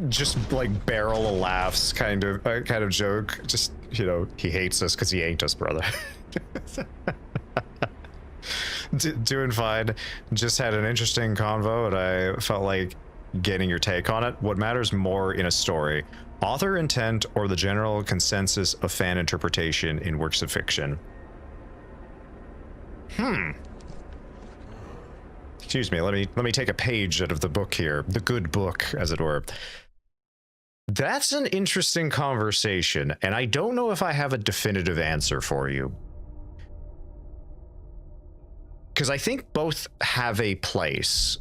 just like barrel of laughs kind of joke. Just, you know, he hates us because he ain't us, brother. Doing fine. Just had an interesting convo, and I felt like getting your take on it. What matters more in a story, author intent or the general consensus of fan interpretation in works of fiction? Excuse me, let me take a page out of the book here, the good book, as it were. That's an interesting conversation, and I don't know if I have a definitive answer for you. Because I think both have a place.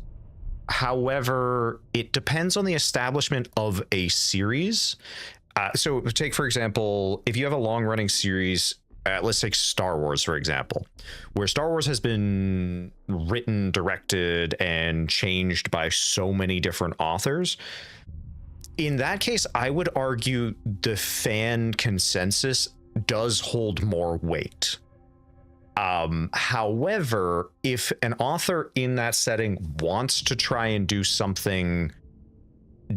However, it depends on the establishment of a series. So take, for example, if you have a long-running series, let's take Star Wars, for example, where Star Wars has been written, directed, and changed by so many different authors. In that case, I would argue the fan consensus does hold more weight. However, if an author in that setting wants to try and do something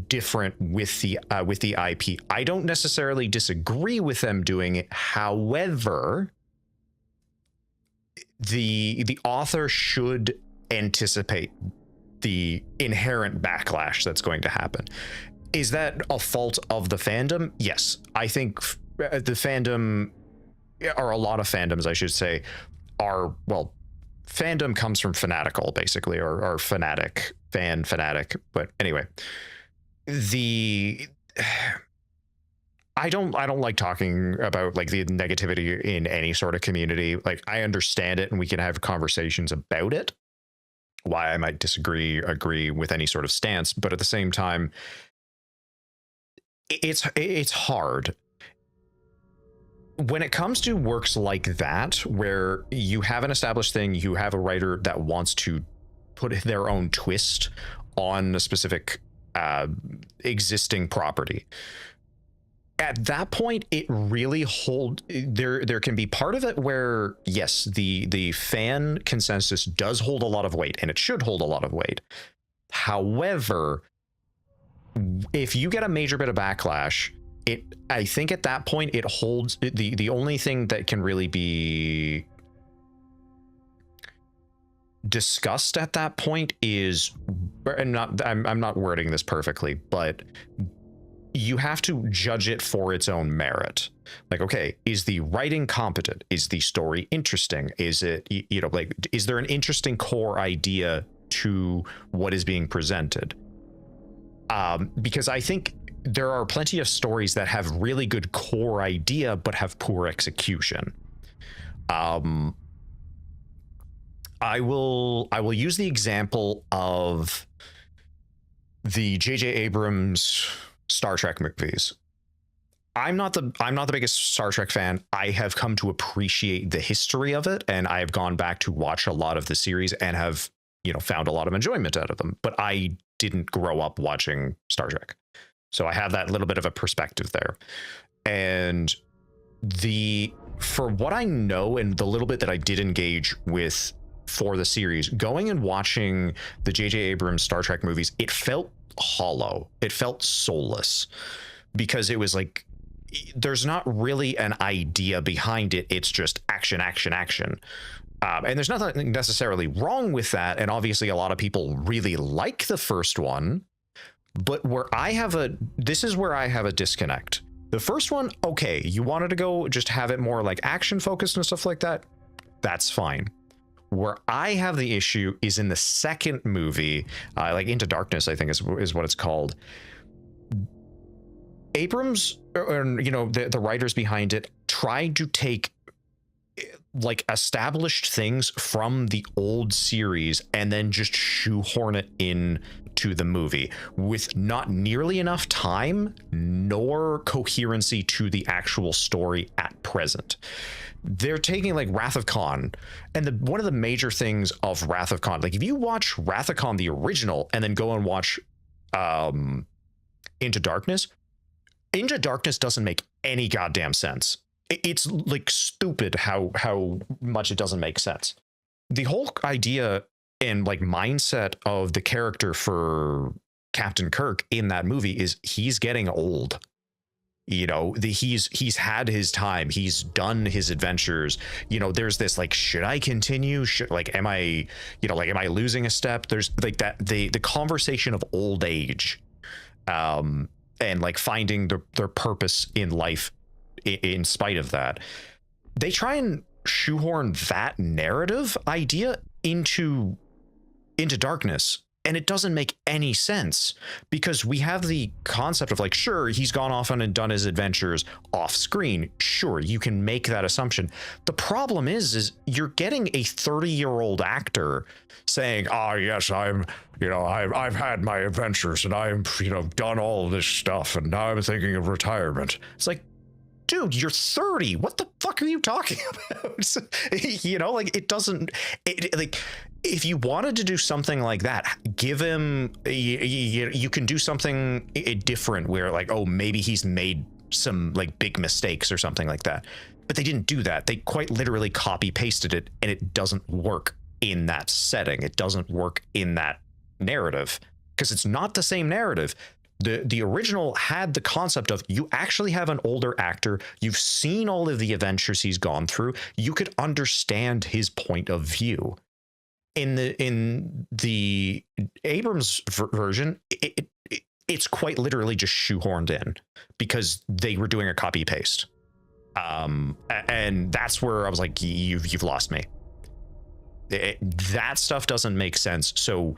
different with the IP, I don't necessarily disagree with them doing it. However, the author should anticipate the inherent backlash that's going to happen. Is that a fault of the fandom? Yes, I think the fandom, or a lot of fandoms, I should say, are, well, fandom comes from fanatical, basically, or fanatic, fanatic. But anyway, I don't like talking about like the negativity in any sort of community. Like, I understand it, and we can have conversations about it, why I might disagree, agree with any sort of stance, but at the same time, it's hard when it comes to works like that, where you have an established thing, you have a writer that wants to put their own twist on a specific existing property. At that point, it really there can be part of it where, yes, the fan consensus does hold a lot of weight, and it should hold a lot of weight. However, if you get a major bit of backlash, I think at that point it holds the only thing that can really be discussed at that point is, and I'm not wording this perfectly, but you have to judge it for its own merit. Like, okay, is the writing competent? Is the story interesting? Is it, you know, like, is there an interesting core idea to what is being presented? Because I think there are plenty of stories that have really good core idea but have poor execution. I will use the example of the J.J. Abrams Star Trek movies. I'm not the biggest Star Trek fan. I have come to appreciate the history of it, and I have gone back to watch a lot of the series and have, you know, found a lot of enjoyment out of them. But I didn't grow up watching Star Trek, so I have that little bit of a perspective there. And for what I know and the little bit that I did engage with for the series, going and watching the J.J. Abrams Star Trek movies, it felt hollow. It felt soulless, because it was like, there's not really an idea behind it. It's just action, action, action. And there's nothing necessarily wrong with that. And obviously a lot of people really like the first one, but this is where I have a disconnect. The first one, okay, you wanted to go just have it more like action focused and stuff like that. That's fine. Where I have the issue is in the second movie, like Into Darkness, I think is what it's called. Abrams, or, you know, the writers behind it, tried to take like established things from the old series and then just shoehorn it in to the movie with not nearly enough time nor coherency to the actual story at present. They're taking like Wrath of Khan, and one of the major things of Wrath of Khan, like if you watch Wrath of Khan the original and then go and watch Into Darkness doesn't make any goddamn sense. It's like stupid how much it doesn't make sense. The whole idea and like mindset of the character for Captain Kirk in that movie is he's getting old. You know, he's had his time, he's done his adventures. You know, there's this like, should I continue, should, like, am I, you know, like, am I losing a step? There's like that the conversation of old age, and like finding their purpose in life in spite of that. They try and shoehorn that narrative idea into darkness, and it doesn't make any sense, because we have the concept of like, sure, he's gone off and done his adventures off screen. Sure, you can make that assumption. The problem is you're getting a 30-year-old actor saying, "Ah, yes, I'm, you know, I've had my adventures and I've, you know, done all this stuff and now I'm thinking of retirement." It's like, dude, you're 30. What the fuck are you talking about? You know, like, it doesn't, like, if you wanted to do something like that, give him, you can do something different where like, oh, maybe he's made some like big mistakes or something like that. But they didn't do that. They quite literally copy pasted it, and it doesn't work in that setting. It doesn't work in that narrative because it's not the same narrative. The original had the concept of, you actually have an older actor, you've seen all of the adventures he's gone through, you could understand his point of view. In the Abrams version, it's quite literally just shoehorned in because they were doing a copy paste, and that's where I was like, you've lost me. That stuff doesn't make sense. So,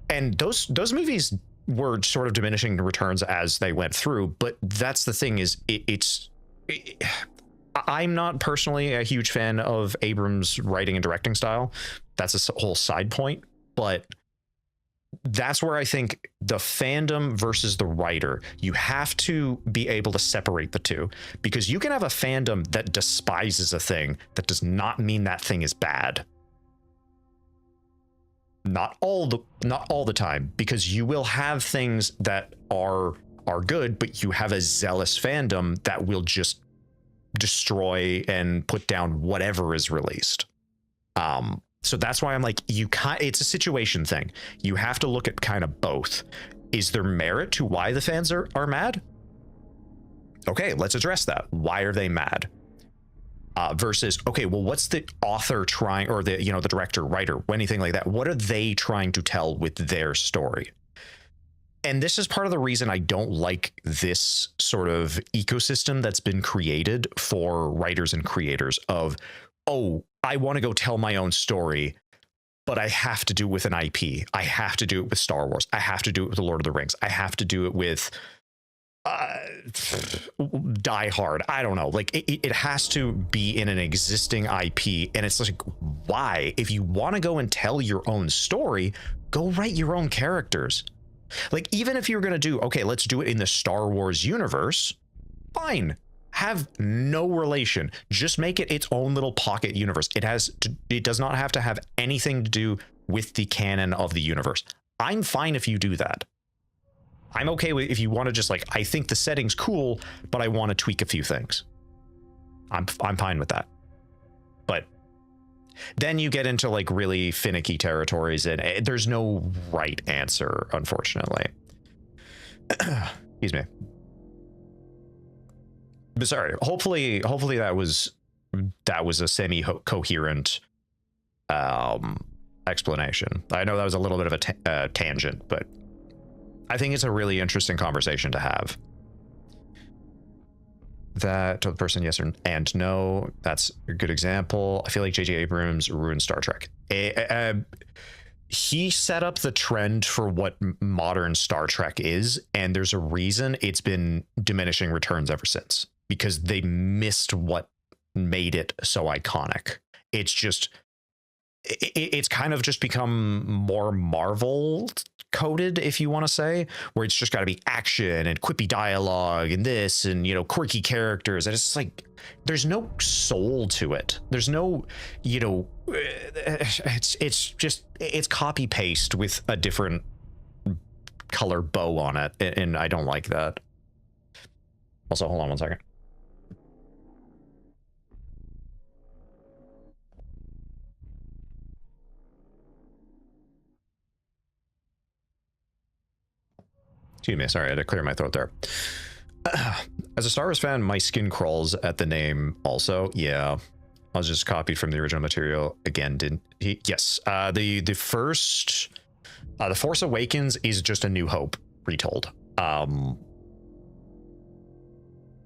and those movies were sort of diminishing returns as they went through, but that's the thing, is I'm not personally a huge fan of Abrams' writing and directing style. That's a whole side point, but that's where I think the fandom versus the writer, you have to be able to separate the two, because you can have a fandom that despises a thing. That does not mean that thing is bad. Not all the time, because you will have things that are good, but you have a zealous fandom that will just destroy and put down whatever is released. So that's why I'm like, it's a situation thing. You have to look at kind of both. Is there merit to why the fans are mad? Okay, let's address that. Why are they mad? Versus, okay, well, what's the author trying, or the, you know, the director, writer, anything like that? What are they trying to tell with their story? And this is part of the reason I don't like this sort of ecosystem that's been created for writers and creators of, oh, I want to go tell my own story, but I have to do it with an IP. I have to do it with Star Wars. I have to do it with The Lord of the Rings. I have to do it with Die Hard. I don't know. Like, it has to be in an existing IP. And it's like, why? If you want to go and tell your own story, go write your own characters. Like, even if you're going to do, okay, let's do it in the Star Wars universe, fine. Have no relation. Just make it its own little pocket universe. It does not have to have anything to do with the canon of the universe. I'm fine if you do that. I'm okay with if you want to just like, I think the setting's cool, but I want to tweak a few things. I'm fine with that. But then you get into like really finicky territories, and there's no right answer, unfortunately. Excuse me. But sorry. Hopefully that was a semi-coherent explanation. I know that was a little bit of a tangent, but I think it's a really interesting conversation to have. That to the person, yes and no. That's a good example. I feel like J.J. Abrams ruined Star Trek. He set up the trend for what modern Star Trek is, and there's a reason it's been diminishing returns ever since, because they missed what made it so iconic. It's just, it's kind of just become more Marvel coded, if you want to say, where it's just got to be action and quippy dialogue and this and, you know, quirky characters, and it's just like, there's no soul to it. There's no, you know, it's copy paste with a different color bow on it, and I don't like that. Also, hold on one second. Excuse me, sorry, I had to clear my throat there. As a Star Wars fan, my skin crawls at the name also. Yeah, I was just copied from the original material. Again, didn't he? Yes. The first... The Force Awakens is just A New Hope retold. And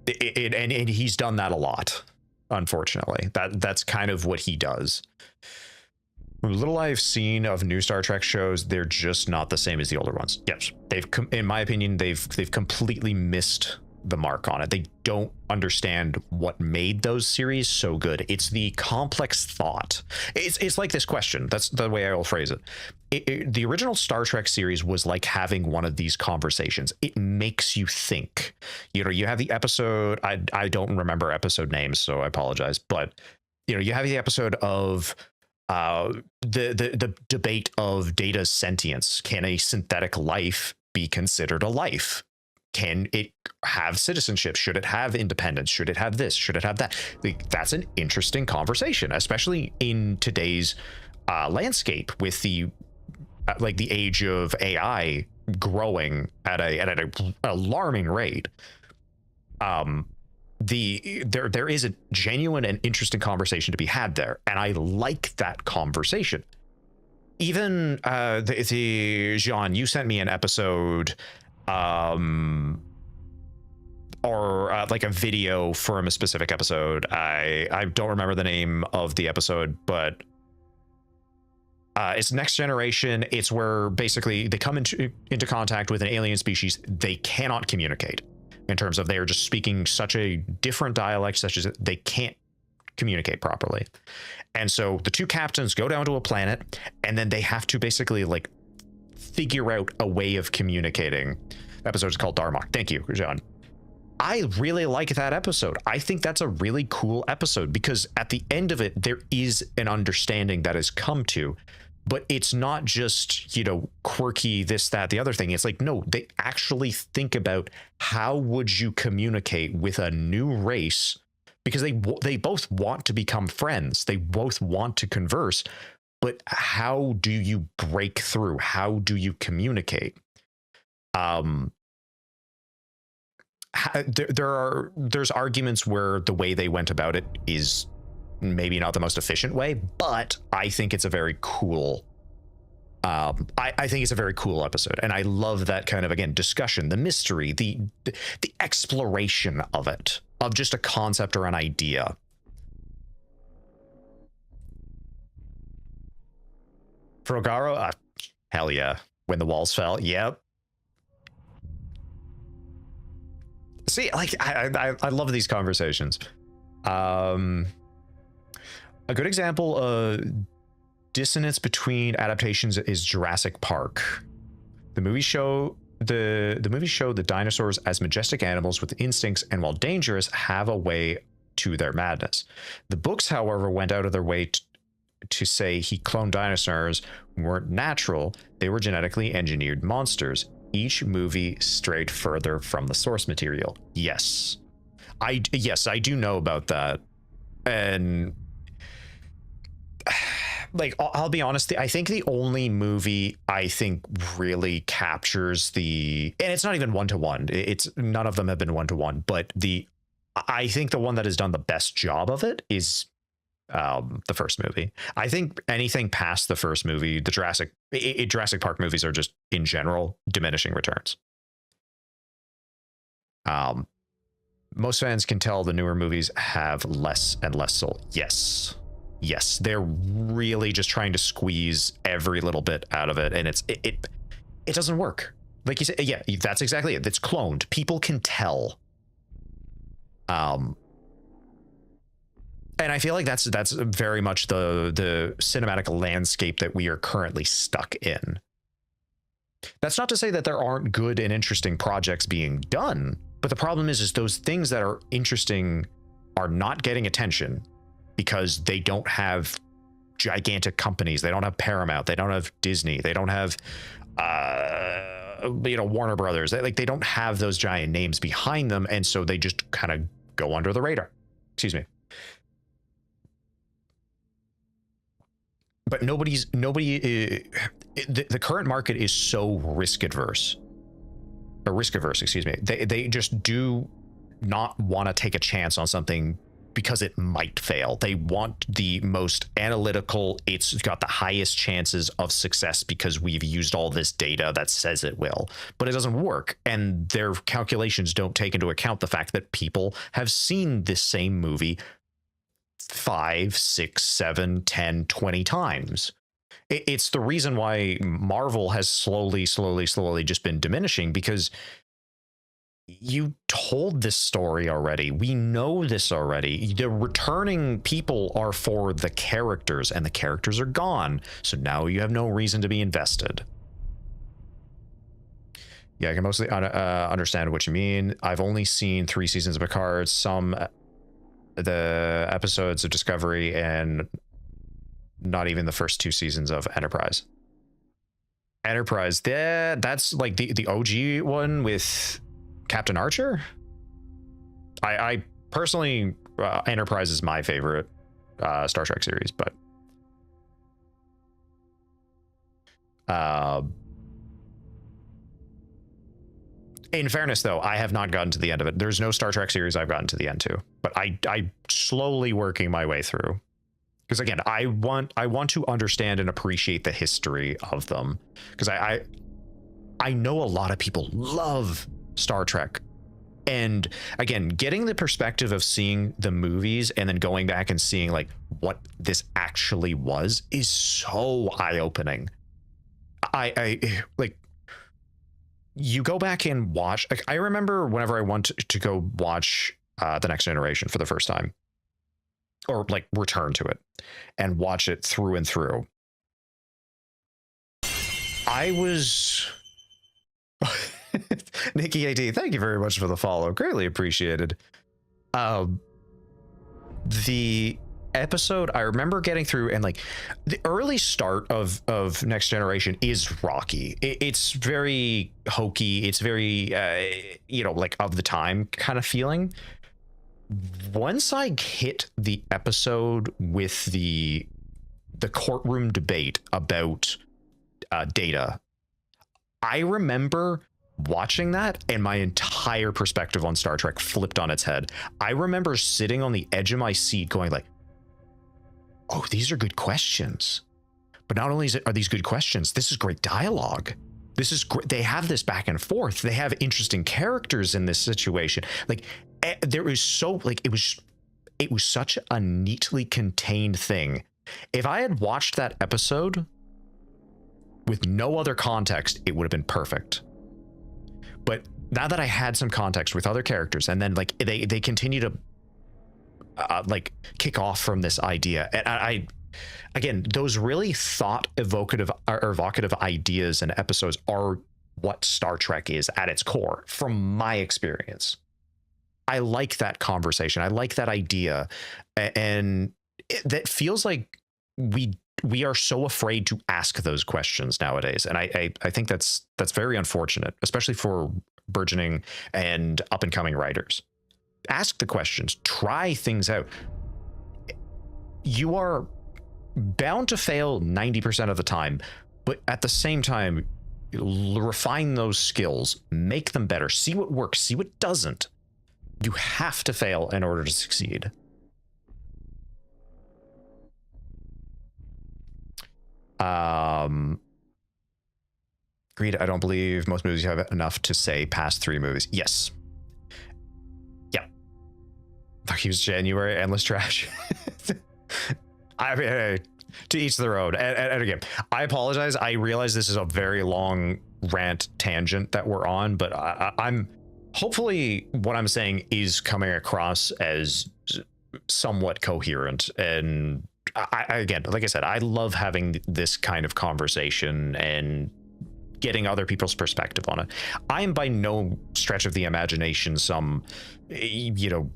he's done that a lot, unfortunately. That's kind of what he does. Little I've seen of new Star Trek shows, they're just not the same as the older ones. Yes, in my opinion, they've completely missed the mark on it. They don't understand what made those series so good. It's the complex thought. It's like this question. That's the way I will phrase it. The original Star Trek series was like having one of these conversations. It makes you think. You know, you have the episode. I don't remember episode names, so I apologize. But you know, you have the episode of the debate of Data's sentience. Can a synthetic life be considered a life? Can it have citizenship? Should it have independence? Should it have this? Should it have that? Like, that's an interesting conversation, especially in today's landscape with the the age of AI growing at an alarming rate. There is a genuine and interesting conversation to be had there, and I like that conversation. Even the Jean, you sent me an episode or like a video from a specific episode. I don't remember the name of the episode, but it's Next Generation. It's where basically they come into contact with an alien species. They cannot communicate, in terms of they are just speaking such a different dialect, such as they can't communicate properly. And so the two captains go down to a planet, and then they have to basically like figure out a way of communicating. The episode is called Darmok. Thank you, John. I really like that episode. I think that's a really cool episode because at the end of it, there is an understanding that has come to, but it's not just, you know, quirky, this, that, the other thing. It's like, no, they actually think about how would you communicate with a new race, because they both want to become friends. They both want to converse, but how do you break through? How do you communicate? There's arguments where the way they went about it is maybe not the most efficient way, but I think it's a very cool I think it's a very cool episode, and I love that kind of, again, discussion, the mystery, the exploration of it, of just a concept or an idea. Frogaro, hell yeah. When the Walls Fell, yep. See, like, I love these conversations. A good example of dissonance between adaptations is Jurassic Park. The movie showed the dinosaurs as majestic animals with instincts, and while dangerous, have a way to their madness. The books, however, went out of their way to say he cloned dinosaurs weren't natural, they were genetically engineered monsters. Each movie strayed further from the source material. Yes, I do know about that. And like, I'll be honest, I think the only movie I think really captures and it's not even one-to-one, it's none of them have been one-to-one, but I think the one that has done the best job of it is the first movie. I think anything past the first movie, the Jurassic Park movies are just in general diminishing returns. Most fans can tell the newer movies have less and less soul. Yes, they're really just trying to squeeze every little bit out of it, and it doesn't work. Like you said, yeah, that's exactly it. It's cloned. People can tell. And I feel like that's very much the cinematic landscape that we are currently stuck in. That's not to say that there aren't good and interesting projects being done, but the problem is those things that are interesting are not getting attention because they don't have gigantic companies. They don't have Paramount. They don't have Disney. They don't have Warner Brothers. They don't have those giant names behind them, and so they just kind of go under the radar. Excuse me. But the current market is so risk adverse, or risk averse, excuse me. They just do not want to take a chance on something because it might fail. They want the most analytical, it's got the highest chances of success because we've used all this data that says it will, but it doesn't work. And their calculations don't take into account the fact that people have seen this same movie 5, 6, 7, 10, 20 times. It's the reason why Marvel has slowly just been diminishing, because you told this story already. We know this already. The returning people are for the characters, and the characters are gone. So now you have no reason to be invested. Yeah, I can mostly understand what you mean. I've only seen 3 seasons of Picard, some the episodes of Discovery, and not even the first 2 seasons of Enterprise. Enterprise, that's like the OG one with Captain Archer. I personally, Enterprise is my favorite Star Trek series, but in fairness, though, I have not gotten to the end of it. There's no Star Trek series I've gotten to the end to, but I'm slowly working my way through. Because again, I want to understand and appreciate the history of them. Because I know a lot of people love Star Trek. And again, getting the perspective of seeing the movies and then going back and seeing like what this actually was is so eye-opening. I like, you go back and watch, like, I remember whenever I went to go watch The Next Generation for the first time, or like return to it and watch it through and through, I was Nikki AD, thank you very much for the follow, greatly appreciated. The episode I remember getting through, and like the early start of Next Generation is rocky. It's very hokey, it's very you know, like of the time kind of feeling. Once I hit the episode with the courtroom debate about Data, I remember watching that and my entire perspective on Star Trek flipped on its head. I remember sitting on the edge of my seat going like, oh, these are good questions. But not only are these good questions, this is great dialogue. This is great. They have this back and forth. They have interesting characters in this situation. Like, there is so, like, it was such a neatly contained thing. If I had watched that episode with no other context, it would have been perfect. But now that I had some context with other characters, and then like they continue to like kick off from this idea, and I again, those really thought evocative ideas and episodes are what Star Trek is at its core, from my experience. I like that conversation. I like that idea, and that feels like we are so afraid to ask those questions nowadays, and I think that's very unfortunate, especially for burgeoning and up and coming writers. Ask the questions, try things out. You are bound to fail 90% of the time, but at the same time, refine those skills, make them better, see what works, see what doesn't. You have to fail in order to succeed. Agreed. I don't believe most movies have enough to say past 3 movies. Yes. Yeah. He was January, endless trash. I mean, hey, to each their own. And again, I apologize. I realize this is a very long rant tangent that we're on, but I'm hopefully what I'm saying is coming across as somewhat coherent. And again, like I said, I love having this kind of conversation and getting other people's perspective on it. I am by no stretch of the imagination some, you know,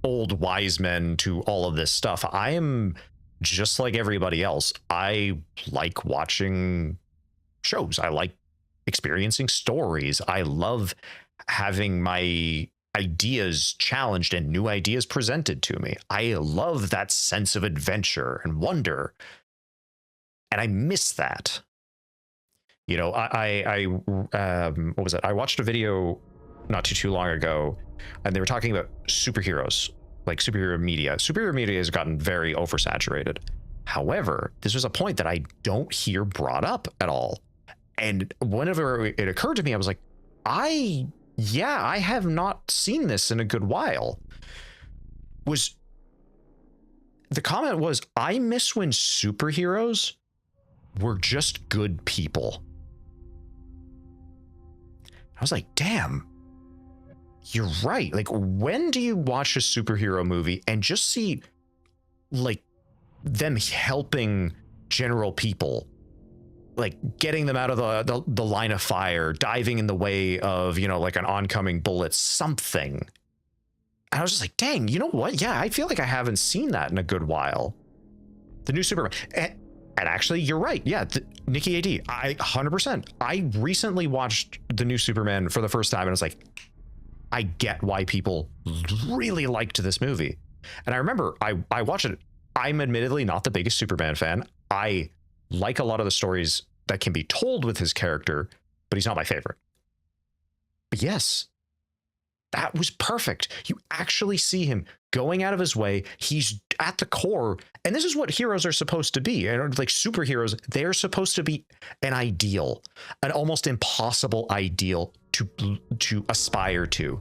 old wise men to all of this stuff. I am just like everybody else. I like watching shows. I like experiencing stories. I love having my ideas challenged and new ideas presented to me. I love that sense of adventure and wonder. And I miss that. You know, what was it? I watched a video not too long ago, and they were talking about superheroes, like superhero media. Superhero media has gotten very oversaturated. However, this was a point that I don't hear brought up at all. And whenever it occurred to me, I was like, I have not seen this in a good while. The comment was, I miss when superheroes were just good people. I was like, damn, you're right. Like, when do you watch a superhero movie and just see like them helping general people, like getting them out of the line of fire, diving in the way of, you know, like an oncoming bullet, something. And I was just like, dang, you know what? Yeah, I feel like I haven't seen that in a good while. The new Superman. And actually, you're right. Yeah, Nikki AD, 100%. I recently watched the new Superman for the first time, and I was like, I get why people really liked this movie. And I remember I watched it. I'm admittedly not the biggest Superman fan. I like a lot of the stories that can be told with his character, but he's not my favorite. But yes, that was perfect. You actually see him going out of his way. He's at the core. And this is what heroes are supposed to be. And like superheroes, they're supposed to be an ideal, an almost impossible ideal to aspire to.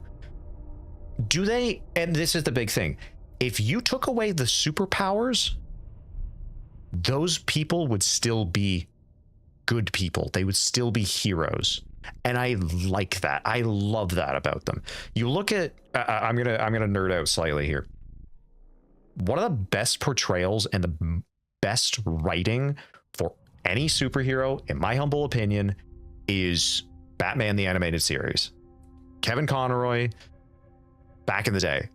Do they? And this is the big thing. If you took away the superpowers, those people would still be good people. They would still be heroes. And I like that. I love that about them. You look at, I'm gonna nerd out slightly here. One of the best portrayals and the best writing for any superhero, in my humble opinion, is Batman the Animated Series. Kevin Conroy, back in the day.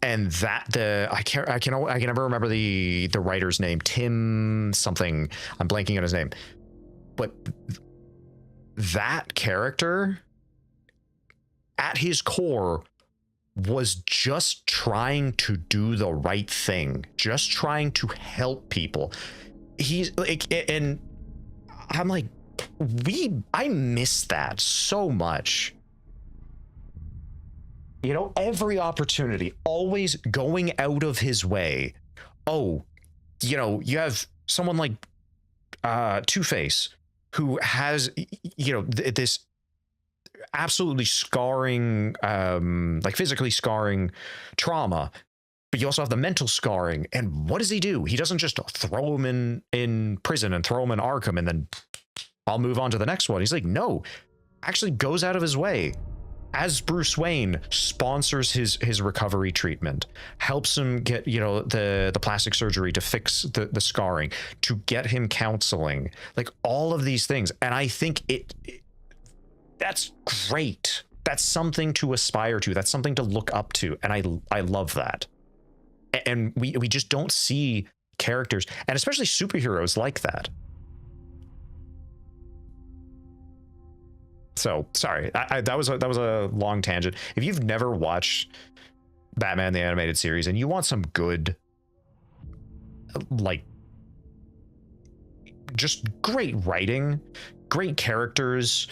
And that I can never remember the writer's name, Tim something. I'm blanking on his name. But that character at his core was just trying to do the right thing, just trying to help people. He's like, and I'm like, I miss that so much. You know, every opportunity, always going out of his way. Oh, you know, you have someone like Two-Face, who has, you know, this absolutely scarring, like physically scarring trauma, but you also have the mental scarring. And what does he do? He doesn't just throw him in prison and throw him in Arkham and then I'll move on to the next one. He's like, no, actually goes out of his way. As Bruce Wayne, sponsors his recovery treatment, helps him get, you know, the plastic surgery to fix the scarring, to get him counseling, like all of these things. And I think that's great. That's something to aspire to. That's something to look up to. And I love that. And we just don't see characters, and especially superheroes, like that. So sorry, that was a long tangent. If you've never watched Batman the Animated Series and you want some good, like, just great writing, great characters,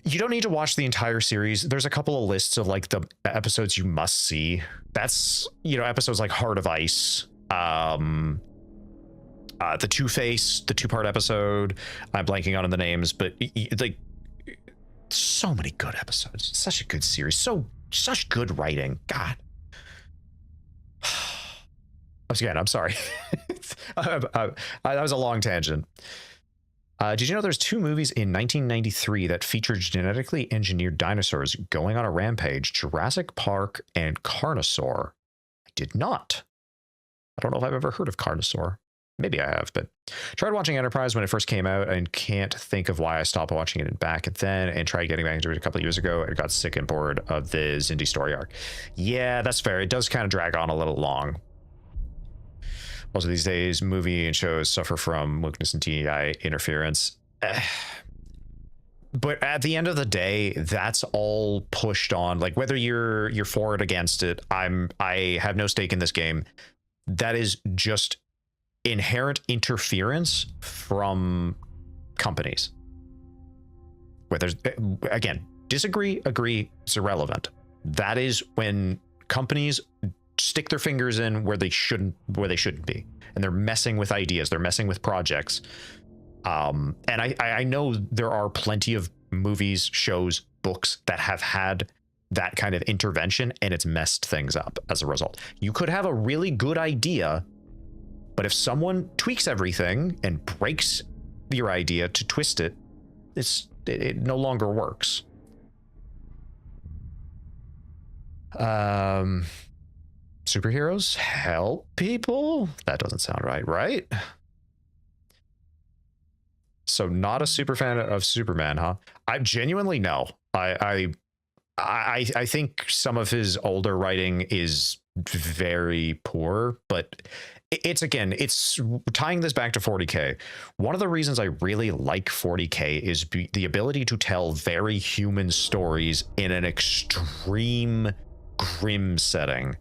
you don't need to watch the entire series. There's a couple of lists of like the episodes you must see. That's, you know, episodes like Heart of Ice, the Two-Face, the 2-part episode. I'm blanking on the names, but like, so many good episodes. Such a good series. Such good writing. God. Again, I'm sorry. That was a long tangent. Did you know there's 2 movies in 1993 that featured genetically engineered dinosaurs going on a rampage? Jurassic Park and Carnosaur. I did not. I don't know if I've ever heard of Carnosaur. Maybe I have, but tried watching Enterprise when it first came out and can't think of why I stopped watching it back then, and tried getting back into it a couple of years ago and got sick and bored of the Xindi story arc. Yeah, that's fair. It does kind of drag on a little long. Also, these days, movie and shows suffer from weakness and TI interference. But at the end of the day, that's all pushed on. Like, whether you're for it, against it, I have no stake in this game. That is just inherent interference from companies. Where there's, again, disagree, agree, it's irrelevant. That is when companies stick their fingers in where they shouldn't be, and they're messing with ideas, they're messing with projects. And I know there are plenty of movies, shows, books that have had that kind of intervention, and it's messed things up as a result. You could have a really good idea, but if someone tweaks everything and breaks your idea to twist it, it no longer works. Superheroes help people? That doesn't sound right, right? So not a super fan of Superman, huh? I genuinely no. I think some of his older writing is very poor, but it's tying this back to 40K. One of the reasons I really like 40K is the ability to tell very human stories in an extreme grim setting.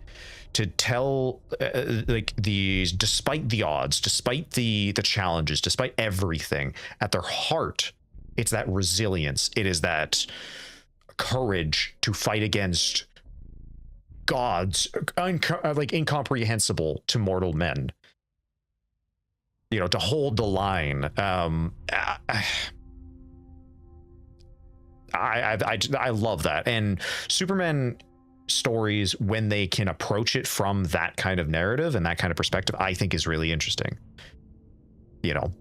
To tell like these, despite the odds, despite the challenges, despite everything, at their heart, it's that resilience. It is that courage to fight against gods, like incomprehensible to mortal men. You know, to hold the line. I love that. And Superman stories, when they can approach it from that kind of narrative and that kind of perspective, I think is really interesting. You know,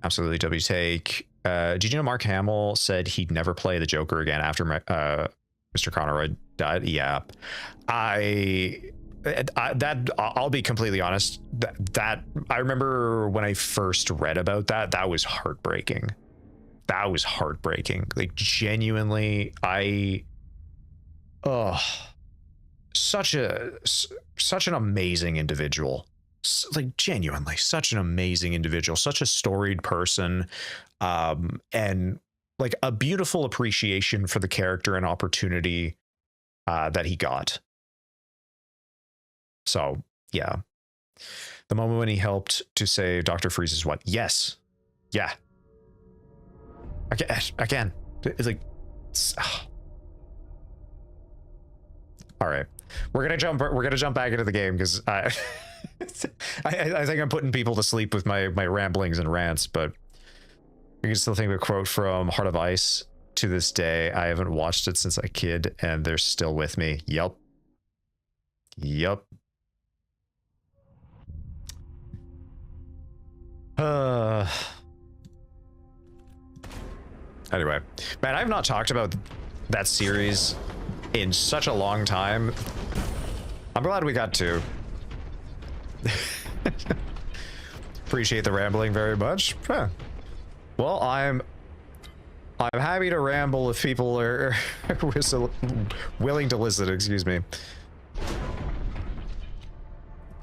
absolutely. W take. Did you know Mark Hamill said he'd never play the Joker again after Mr. Conroy died? Yeah, I'll be completely honest. That I remember when I first read about that. That was heartbreaking. That was heartbreaking. Like, genuinely, such an amazing individual. Like, genuinely, such an amazing individual, such a storied person, and like a beautiful appreciation for the character and opportunity that he got. So, yeah. The moment when he helped to save Dr. Freeze's what? Yes. Yeah. Again, it's like, all right, we're gonna jump back into the game because I think I'm putting people to sleep with my ramblings and rants, but you can still think of a quote from Heart of Ice to this day. I haven't watched it since a kid, and they're still with me. Yup. Anyway, man, I've not talked about that series in such a long time. I'm glad we got to. Appreciate the rambling very much. Huh. Well, I'm happy to ramble if people are willing to listen. Excuse me.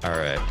All right.